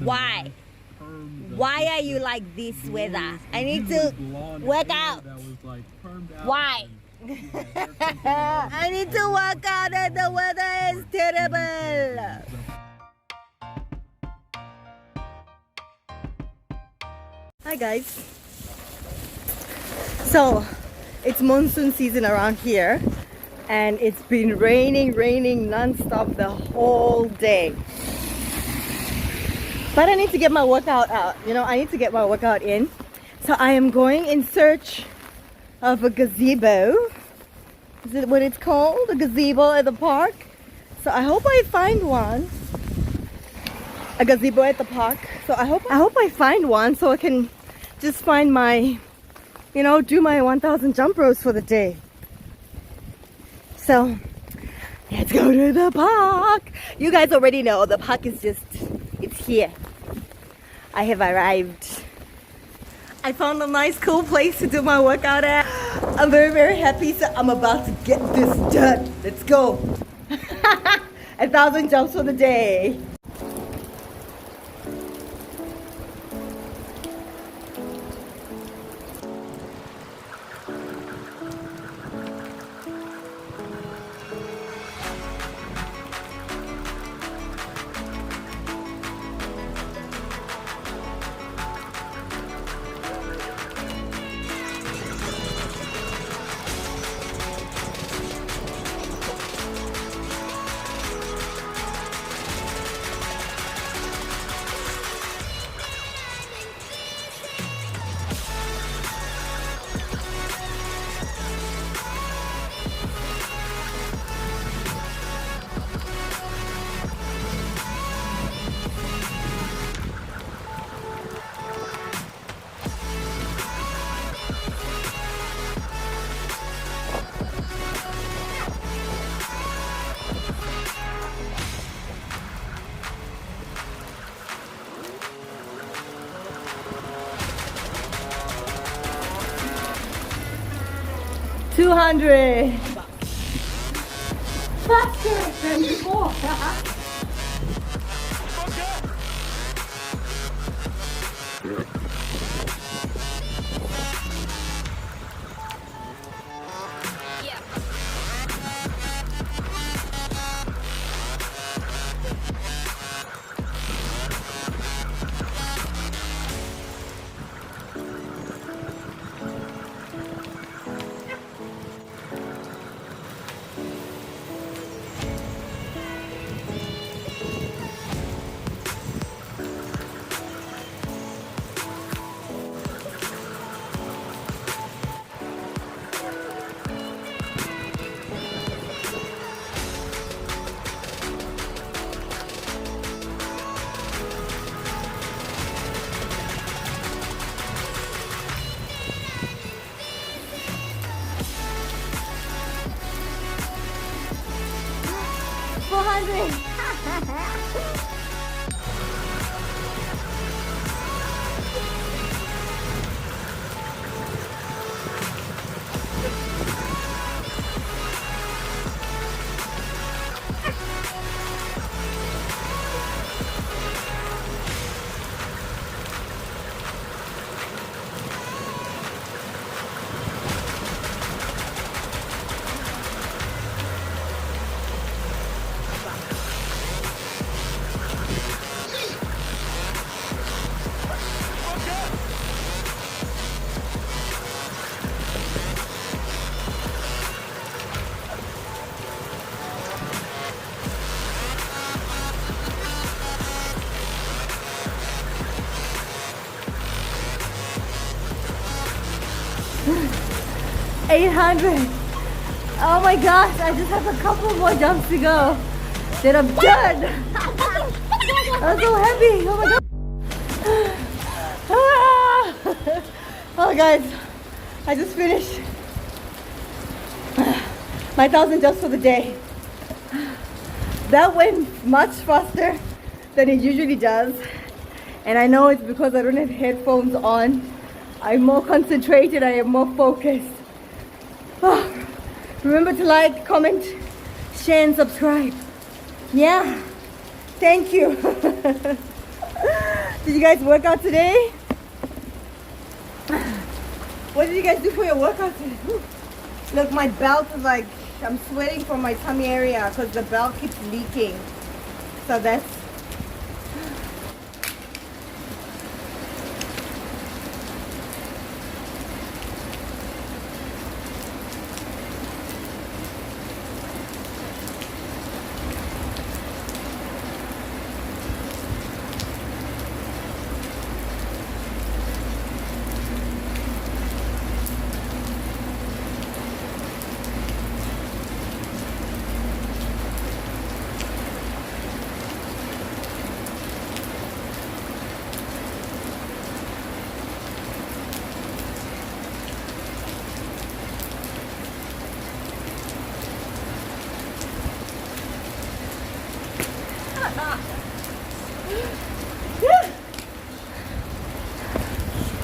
Why? Why are you like this weather? I need to work out. Why? I need to work out and the weather is terrible. Hi guys. So it's monsoon season around here and it's been raining non-stop the whole day. But I need to get my workout out. You know, I need to get my workout in. So I am going in search of a gazebo. Is it what it's called? A gazebo at the park? So I hope I find one. A gazebo at the park. So I hope I find one so I can just find my, you know, do my 1000 jump ropes for the day. So let's go to the park. You guys already know the park is just, it's here. I have arrived. I found a nice cool place to do my workout at. I'm very happy, so I'm about to get this done. Let's go. 1000 jumps for the day. $200. Faster than before. $800. Oh my gosh, I just have a couple more jumps to go. Then I'm done. I'm so happy. Oh my god. Oh guys, I just finished my 1000 jumps for the day. That went much faster than it usually does. And I know it's because I don't have headphones on. I'm more concentrated, I am more focused. Oh, remember to like, comment, share and subscribe. Yeah, thank you. Did you guys work out today? What did you guys do for your workout today? Whew. Look, my belt is like, I'm sweating from my tummy area because the belt keeps leaking. So that's...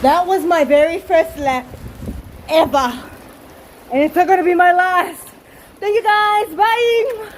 That was my very first lap ever. And it's not gonna be my last. Thank you guys, bye!